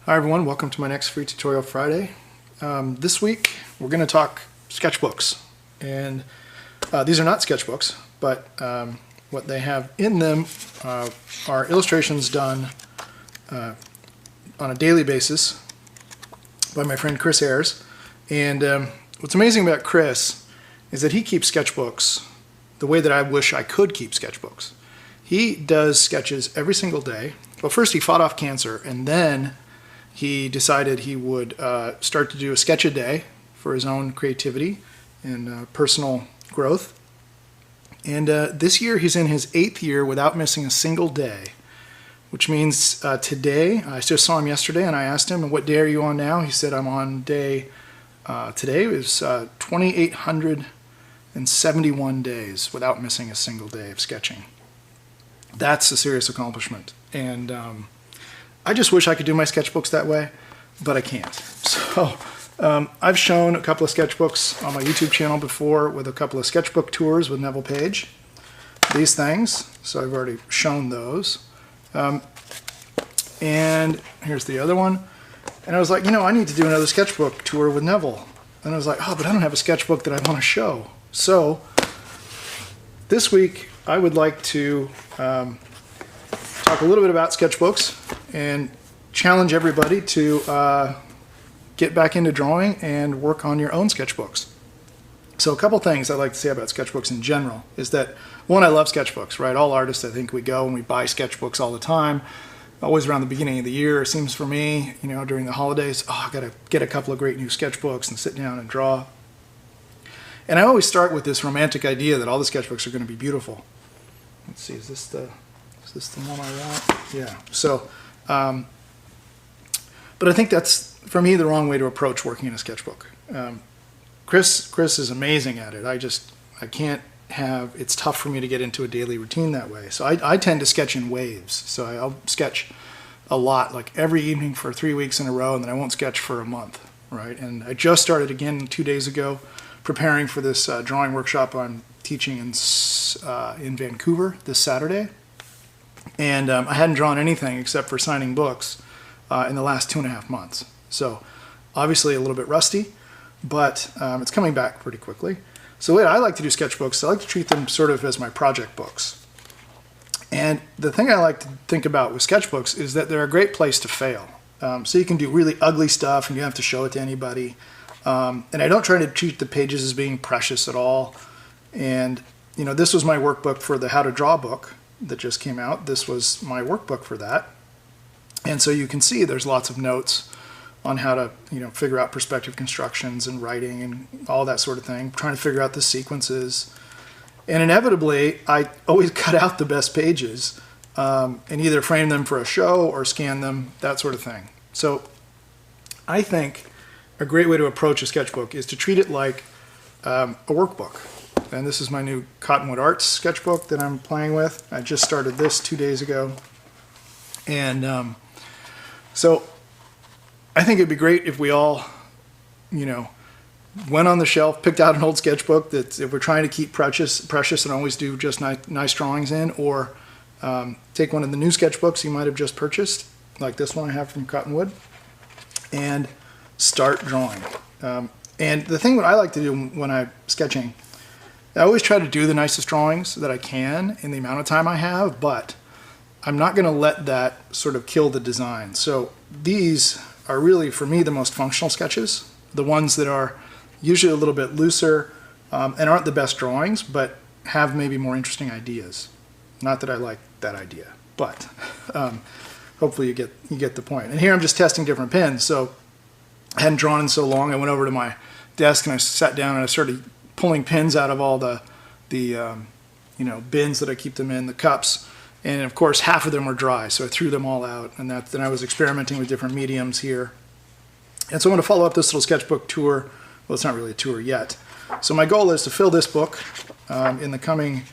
Hi everyone, welcome to my next free tutorial Friday. This week we're going to talk sketchbooks, and these are not sketchbooks, but what they have in them are illustrations done on a daily basis by my friend Chris Ayers. And what's amazing about Chris is that he keeps sketchbooks the way that I wish I could keep sketchbooks. He does sketches every single day. Well, first he fought off cancer, and then he decided he would start to do a sketch a day for his own creativity and personal growth. And this year he's in his 8th year without missing a single day, which means today, I just saw him yesterday and I asked him, what day are you on now? He said, I'm on day, today is 2,871 days without missing a single day of sketching. That's a serious accomplishment. And I just wish I could do my sketchbooks that way, but I can't. So I've shown a couple of sketchbooks on my YouTube channel before with a couple of sketchbook tours with Neville Page. These things, so I've already shown those. And here's the other one. And I was like, I need to do another sketchbook tour with Neville. And I was like, oh, but I don't have a sketchbook that I want to show. So this week I would like to talk a little bit about sketchbooks and challenge everybody to get back into drawing and work on your own sketchbooks. So a couple things I'd like to say about sketchbooks in general is that, one, I love sketchbooks, right? All artists, I think, we go and we buy sketchbooks all the time, always around the beginning of the year. It seems for me, during the holidays, I got to get a couple of great new sketchbooks and sit down and draw. And I always start with this romantic idea that all the sketchbooks are going to be beautiful. Let's see, is this the one I want? Yeah. So, but I think that's, for me, the wrong way to approach working in a sketchbook. Chris is amazing at it. I can't have, it's tough for me to get into a daily routine that way. So I tend to sketch in waves. So I'll sketch a lot, like every evening for 3 weeks in a row, and then I won't sketch for a month, right? And I just started again 2 days ago, preparing for this drawing workshop I'm teaching in Vancouver this Saturday. And I hadn't drawn anything except for signing books in the last 2.5 months. So obviously a little bit rusty, but it's coming back pretty quickly. So the way I like to do sketchbooks, I like to treat them sort of as my project books. And the thing I like to think about with sketchbooks is that they're a great place to fail. So you can do really ugly stuff and you don't have to show it to anybody. And I don't try to treat the pages as being precious at all. And this was my workbook for the How to Draw book that just came out. This was my workbook for that. And so you can see there's lots of notes on how to figure out perspective constructions and writing and all that sort of thing, trying to figure out the sequences. And inevitably, I always cut out the best pages and either frame them for a show or scan them, that sort of thing. So I think a great way to approach a sketchbook is to treat it like a workbook. And this is my new Cottonwood Arts sketchbook that I'm playing with. I just started this 2 days ago. And so I think it'd be great if we all, went on the shelf, picked out an old sketchbook that if we're trying to keep precious and always do just nice drawings in, or take one of the new sketchbooks you might have just purchased, like this one I have from Cottonwood, and start drawing. And the thing that I like to do when I'm sketching, I always try to do the nicest drawings that I can in the amount of time I have, but I'm not going to let that sort of kill the design. So these are really, for me, the most functional sketches, the ones that are usually a little bit looser and aren't the best drawings, but have maybe more interesting ideas. Not that I like that idea, but hopefully you get the point. And here I'm just testing different pens. So I hadn't drawn in so long. I went over to my desk and I sat down and I started pulling pins out of all the bins that I keep them in, the cups. And of course, half of them were dry, so I threw them all out. And then I was experimenting with different mediums here. And so I'm going to follow up this little sketchbook tour. Well, it's not really a tour yet. So my goal is to fill this book in the coming,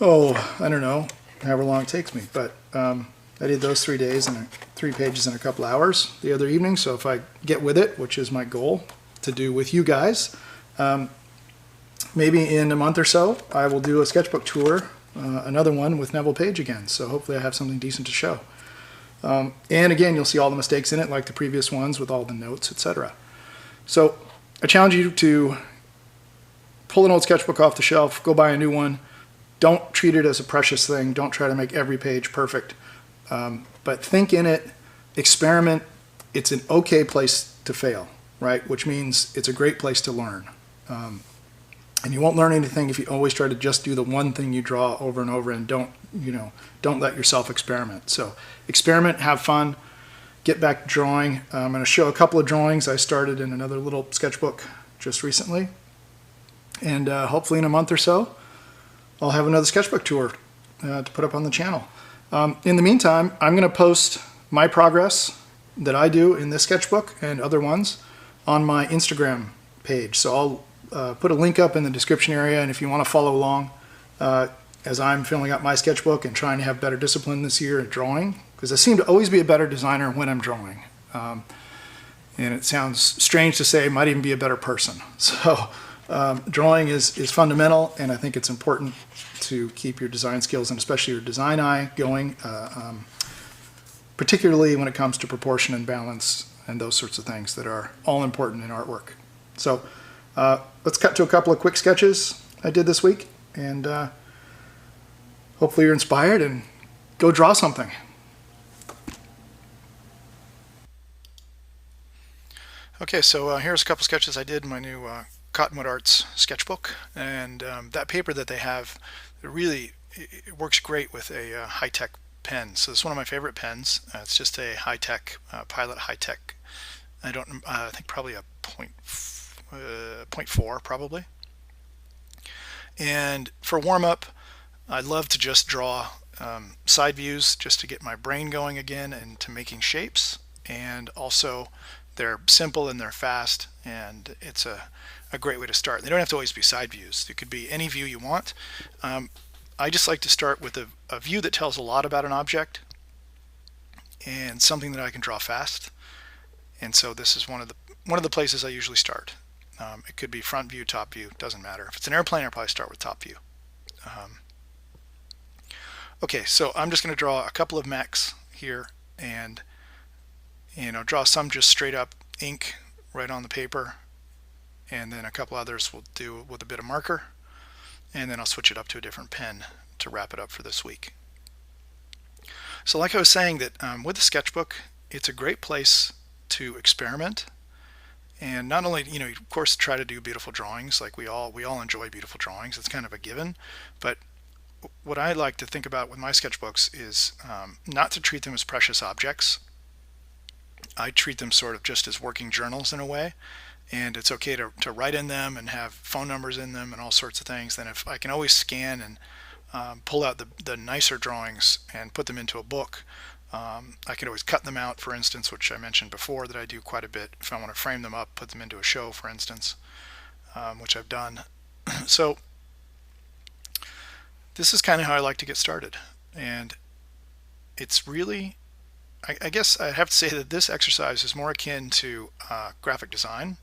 I don't know, however long it takes me. But I did those 3 days and 3 pages in a couple hours the other evening. So if I get with it, which is my goal to do with you guys, maybe in a month or so, I will do a sketchbook tour, another one with Neville Page again. So hopefully I have something decent to show. And again, you'll see all the mistakes in it like the previous ones with all the notes, etc. So I challenge you to pull an old sketchbook off the shelf, go buy a new one. Don't treat it as a precious thing. Don't try to make every page perfect. But think in it, experiment. It's an okay place to fail, right? Which means it's a great place to learn. And you won't learn anything if you always try to just do the one thing you draw over and over and don't let yourself experiment. So experiment, have fun, get back to drawing. I'm going to show a couple of drawings I started in another little sketchbook just recently. And hopefully in a month or so, I'll have another sketchbook tour to put up on the channel. In the meantime, I'm going to post my progress that I do in this sketchbook and other ones on my Instagram page. So I'll put a link up in the description area, and if you want to follow along as I'm filling out my sketchbook and trying to have better discipline this year at drawing, because I seem to always be a better designer when I'm drawing. And it sounds strange to say, might even be a better person. So drawing is fundamental, and I think it's important to keep your design skills and especially your design eye going, particularly when it comes to proportion and balance and those sorts of things that are all important in artwork. So let's cut to a couple of quick sketches I did this week, and hopefully you're inspired and go draw something. Okay, so here's a couple sketches I did in my new Cottonwood Arts sketchbook, and that paper that they have, it works great with a high-tech pen. So it's one of my favorite pens. It's just a high-tech Pilot high-tech. I think probably a 0.4 probably. And for warm-up, I love to just draw side views just to get my brain going again and to making shapes. And also they're simple and they're fast, and it's a great way to start. They don't have to always be side views. It could be any view you want. I just like to start with a view that tells a lot about an object and something that I can draw fast. And so this is one of the places I usually start. It could be front view, top view, doesn't matter. If it's an airplane, I'll probably start with top view. Okay, so I'm just going to draw a couple of mechs here, and draw some just straight up ink right on the paper, and then a couple others we'll do with a bit of marker, and then I'll switch it up to a different pen to wrap it up for this week. So like I was saying, that with the sketchbook, it's a great place to experiment, and not only of course try to do beautiful drawings. Like we all enjoy beautiful drawings, it's kind of a given, but what I like to think about with my sketchbooks is not to treat them as precious objects. I treat them sort of just as working journals in a way, and it's okay to write in them and have phone numbers in them and all sorts of things. Then if I can always scan and pull out the nicer drawings and put them into a book, I can always cut them out, for instance, which I mentioned before that I do quite a bit. If I want to frame them up, put them into a show, for instance, which I've done. So this is kind of how I like to get started, and it's really, I guess I have to say that this exercise is more akin to graphic design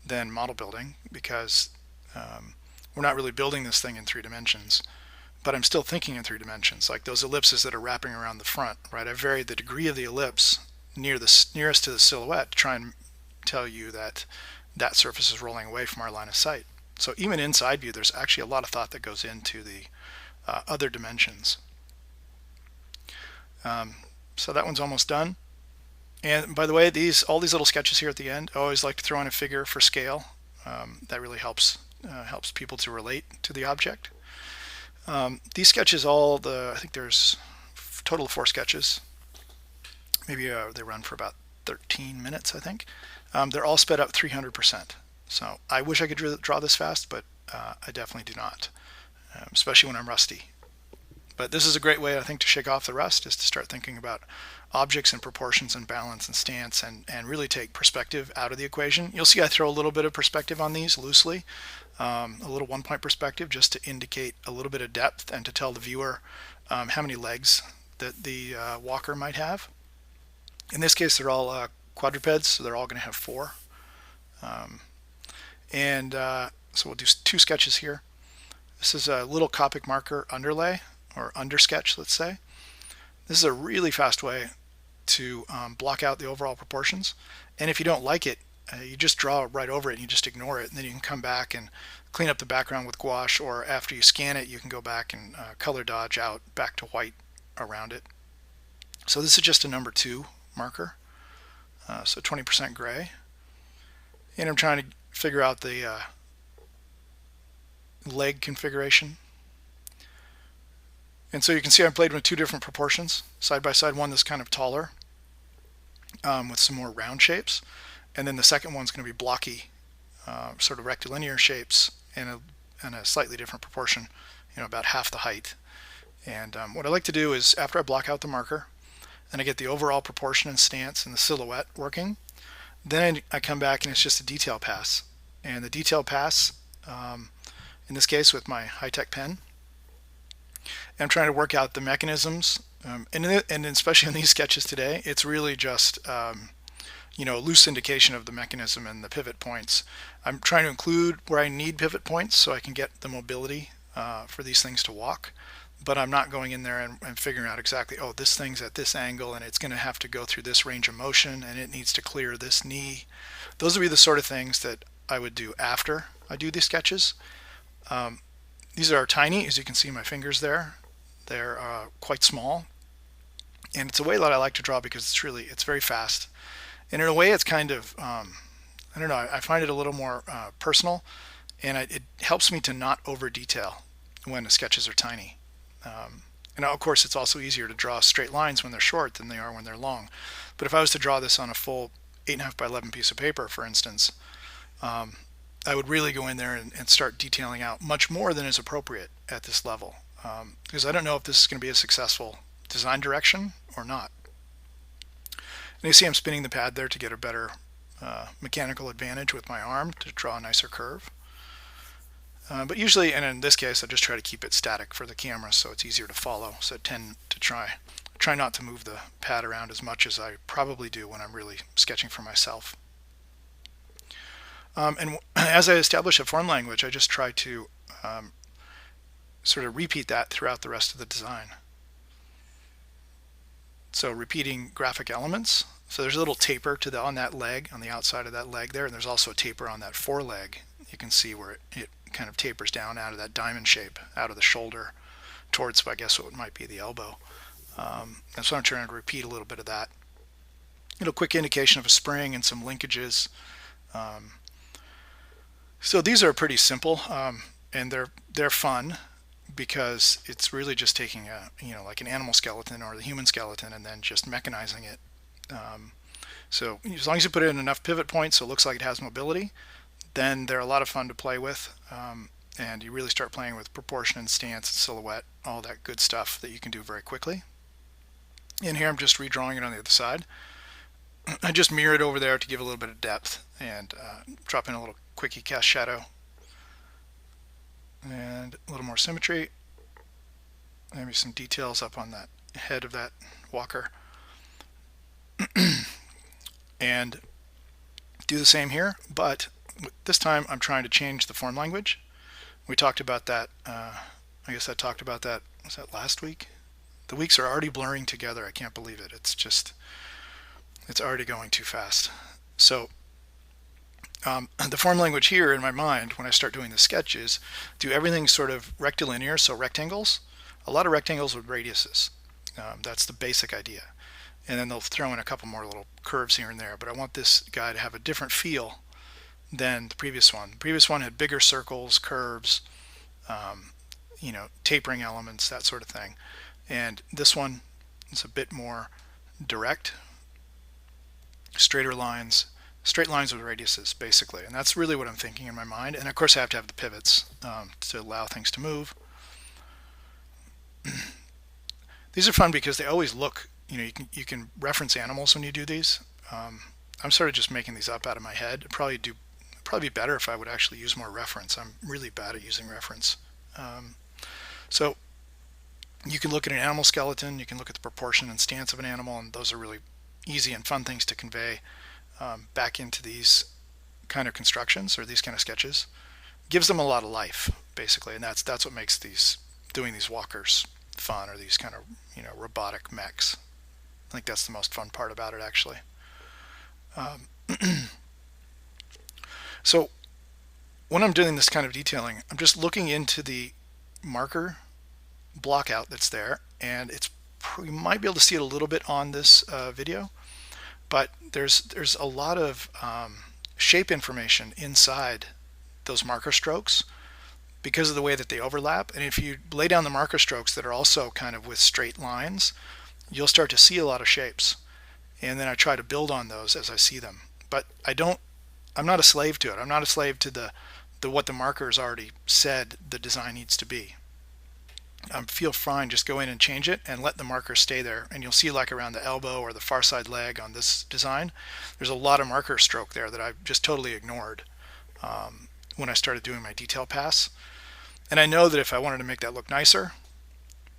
than model building, because we're not really building this thing in 3 dimensions, but I'm still thinking in 3 dimensions, like those ellipses that are wrapping around the front, right? I varied the degree of the ellipse nearest to the silhouette to try and tell you that that surface is rolling away from our line of sight. So even in side view, there's actually a lot of thought that goes into the other dimensions. So that one's almost done. And by the way, all these little sketches here at the end, I always like to throw in a figure for scale. That really helps people to relate to the object. These sketches, I think there's a total of 4 sketches. Maybe they run for about 13 minutes, I think. They're all sped up 300%. So I wish I could draw this fast, but I definitely do not, especially when I'm rusty. But this is a great way, I think, to shake off the rust, is to start thinking about objects and proportions and balance and stance, and really take perspective out of the equation. You'll see I throw a little bit of perspective on these loosely, a little 1-point perspective, just to indicate a little bit of depth and to tell the viewer how many legs that the walker might have. In this case, they're all quadrupeds, so they're all going to have 4. So we'll do 2 sketches here. This is a little Copic marker underlay, or undersketch, let's say. This is a really fast way to block out the overall proportions. And if you don't like it, you just draw right over it and you just ignore it, and then you can come back and clean up the background with gouache, or after you scan it you can go back and color dodge out back to white around it. So this is just a number 2 marker, so 20% gray, and I'm trying to figure out the leg configuration. And so you can see I played with 2 different proportions side by side, one that's kind of taller with some more round shapes, and then the second one's going to be blocky, sort of rectilinear shapes in a slightly different proportion, about half the height. And what I like to do is, after I block out the marker and I get the overall proportion and stance and the silhouette working, then I come back and it's just a detail pass. And the detail pass, in this case with my high-tech pen, I'm trying to work out the mechanisms, and especially in these sketches today, it's really just a loose indication of the mechanism and the pivot points. I'm trying to include where I need pivot points so I can get the mobility for these things to walk, but I'm not going in there and figuring out exactly, oh, this thing's at this angle and it's going to have to go through this range of motion and it needs to clear this knee. Those would be the sort of things that I would do after I do these sketches. These are tiny, as you can see my fingers there. They're quite small, and it's a way that I like to draw because it's very fast, and in a way it's kind of I don't know, I find it a little more personal, and it helps me to not over detail when the sketches are tiny. And of course it's also easier to draw straight lines when they're short than they are when they're long. But if I was to draw this on a full 8.5 by 11 piece of paper, for instance, I would really go in there and start detailing out much more than is appropriate at this level, because I don't know if this is going to be a successful design direction or not. And you see I'm spinning the pad there to get a better mechanical advantage with my arm to draw a nicer curve. But usually, and in this case, I just try to keep it static for the camera so it's easier to follow. So I tend to try not to move the pad around as much as I probably do when I'm really sketching for myself. And as I establish a form language, I just try to sort of repeat that throughout the rest of the design. So repeating graphic elements. So there's a little taper on that leg, on the outside of that leg there, and there's also a taper on that foreleg. You can see where it kind of tapers down out of that diamond shape, out of the shoulder, towards, I guess, what might be the elbow. And so I'm trying to repeat a little bit of that. Quick indication of a spring and some linkages. So these are pretty simple, and they're fun because it's really just taking like an animal skeleton or the human skeleton and then just mechanizing it. So as long as you put in enough pivot points so it looks like it has mobility, then they're a lot of fun to play with, and you really start playing with proportion and stance and silhouette, all that good stuff that you can do very quickly. And here I'm just redrawing it on the other side. I just mirror it over there to give a little bit of depth and drop in a little quickie cast shadow and a little more symmetry, maybe some details up on that head of that walker. And do the same here, but this time I'm trying to change the form language. We talked about that, I guess I talked about that, was that last week? The weeks are already blurring together. I can't believe it. It's already going too fast. So the form language here in my mind when I start doing the sketches, do everything sort of rectilinear, so rectangles, a lot of rectangles with radiuses. That's the basic idea. And then they'll throw in a couple more little curves here and there, but I want this guy to have a different feel than the previous one. The previous one had bigger circles, curves, tapering elements, that sort of thing. And this one is a bit more direct, straighter lines, straight lines with radiuses, basically. And that's really what I'm thinking in my mind. And of course I have to have the pivots to allow things to move. These are fun because they always look, you can reference animals when you do these. I'm sort of just making these up out of my head. It'd probably be better if I would actually use more reference. I'm really bad at using reference. So you can look at an animal skeleton, you can look at the proportion and stance of an animal, and those are really easy and fun things to convey back into these kind of constructions or these kind of sketches. Gives them a lot of life, basically, and that's what makes doing these walkers fun, or these kind of robotic mechs. I think that's the most fun part about it, actually. So when I'm doing this kind of detailing, I'm just looking into the marker block out that's there, and you might be able to see it a little bit on this video, but there's a lot of shape information inside those marker strokes because of the way that they overlap. And if you lay down the marker strokes that are also kind of with straight lines, you'll start to see a lot of shapes. And then I try to build on those as I see them. But I'm not a slave to it. I'm not a slave to the what the markers already said the design needs to be. Feel fine, just go in and change it and let the markers stay there. And you'll see, like around the elbow or the far side leg on this design, there's a lot of marker stroke there that I've just totally ignored when I started doing my detail pass. And I know that if I wanted to make that look nicer,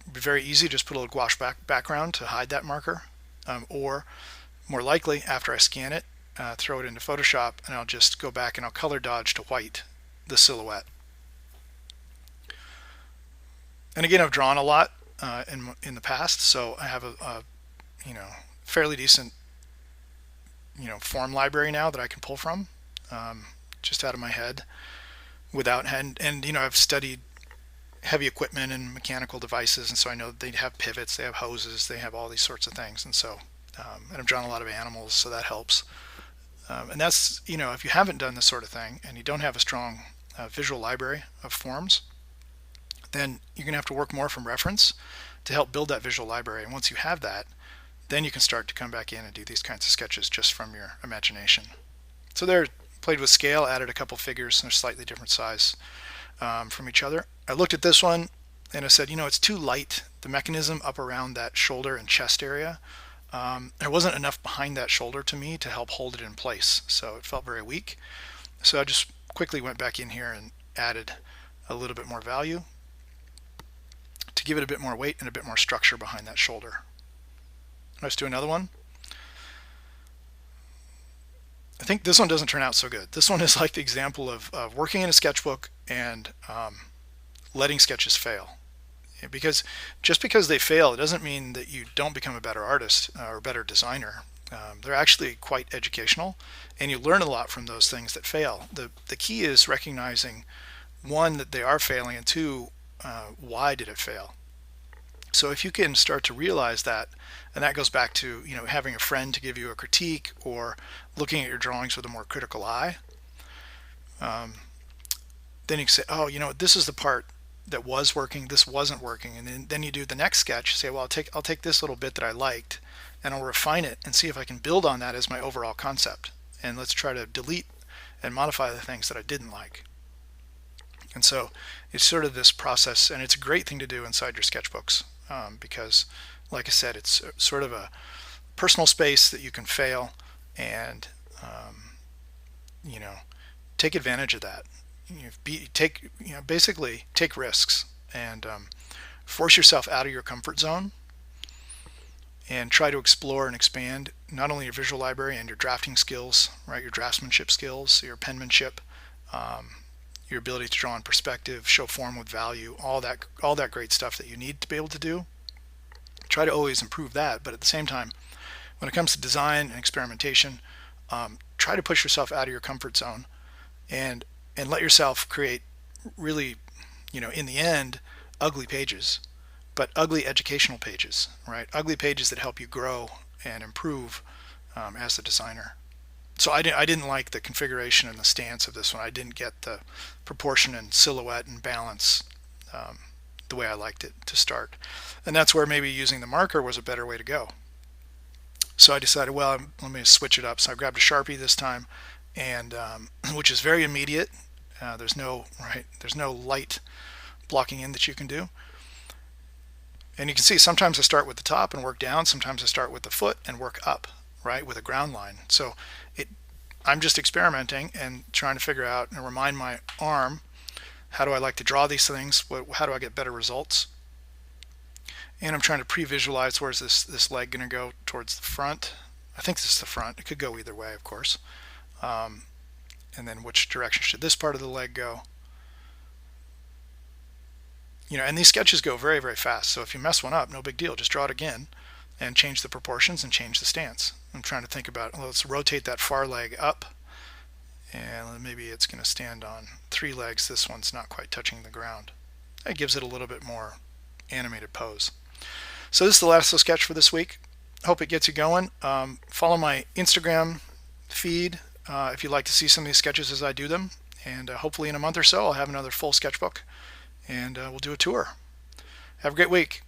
it'd be very easy, just put a little gouache background to hide that marker, or more likely, after I scan it, throw it into Photoshop, and I'll just go back and I'll color dodge to white the silhouette. And again, I've drawn a lot in the past, so I have a fairly decent form library now that I can pull from, just out of my head, and I've studied heavy equipment and mechanical devices, and so I know they have pivots, they have hoses, they have all these sorts of things, and so and I've drawn a lot of animals, so that helps. And that's, if you haven't done this sort of thing and you don't have a strong visual library of forms, then you're going to have to work more from reference to help build that visual library. And once you have that, then you can start to come back in and do these kinds of sketches just from your imagination. So there, played with scale, added a couple figures, and they're slightly different size from each other. I looked at this one and I said, it's too light. The mechanism up around that shoulder and chest area, there wasn't enough behind that shoulder to me to help hold it in place. So it felt very weak. So I just quickly went back in here and added a little bit more value to give it a bit more weight and a bit more structure behind that shoulder. Let's do another one. I think this one doesn't turn out so good. This one is like the example of working in a sketchbook and letting sketches fail. Because just because they fail, it doesn't mean that you don't become a better artist or a better designer. They're actually quite educational, and you learn a lot from those things that fail. The key is recognizing, one, that they are failing, and two, why did it fail? So if you can start to realize that, and that goes back to having a friend to give you a critique or looking at your drawings with a more critical eye, then you can say, oh, this is the part that was working, this wasn't working, and then you do the next sketch, say, well, I'll take this little bit that I liked and I'll refine it and see if I can build on that as my overall concept, and let's try to delete and modify the things that I didn't like. And so it's sort of this process, and it's a great thing to do inside your sketchbooks, because like I said, it's sort of a personal space that you can fail and take advantage of that. Basically take risks and force yourself out of your comfort zone and try to explore and expand not only your visual library and your drafting skills, right, your draftsmanship skills, your penmanship, your ability to draw in perspective, show form with value, all that great stuff that you need to be able to do. Try to always improve that, but at the same time, when it comes to design and experimentation, try to push yourself out of your comfort zone and let yourself create really, in the end, ugly pages, but ugly educational pages, right? Ugly pages that help you grow and improve as a designer. So I didn't like the configuration and the stance of this one. I didn't get the proportion and silhouette and balance the way I liked it to start. And that's where maybe using the marker was a better way to go. So I decided, well, let me switch it up. So I grabbed a Sharpie this time, and which is very immediate. There's no light blocking in that you can do. And you can see sometimes I start with the top and work down. Sometimes I start with the foot and work up, right, with a ground line. So I'm just experimenting and trying to figure out and remind my arm, how do I like to draw these things? How do I get better results? And I'm trying to pre-visualize, where's this leg going to go, towards the front. I think this is the front. It could go either way, of course. And then which direction should this part of the leg go? And these sketches go very, very fast. So if you mess one up, no big deal. Just draw it again and change the proportions and change the stance. I'm trying to think about, let's rotate that far leg up, and maybe it's going to stand on 3 legs. This one's not quite touching the ground. That gives it a little bit more animated pose. So this is the lasso sketch for this week. Hope it gets you going. Follow my Instagram feed if you'd like to see some of these sketches as I do them. And hopefully in a month or so I'll have another full sketchbook and we'll do a tour. Have a great week.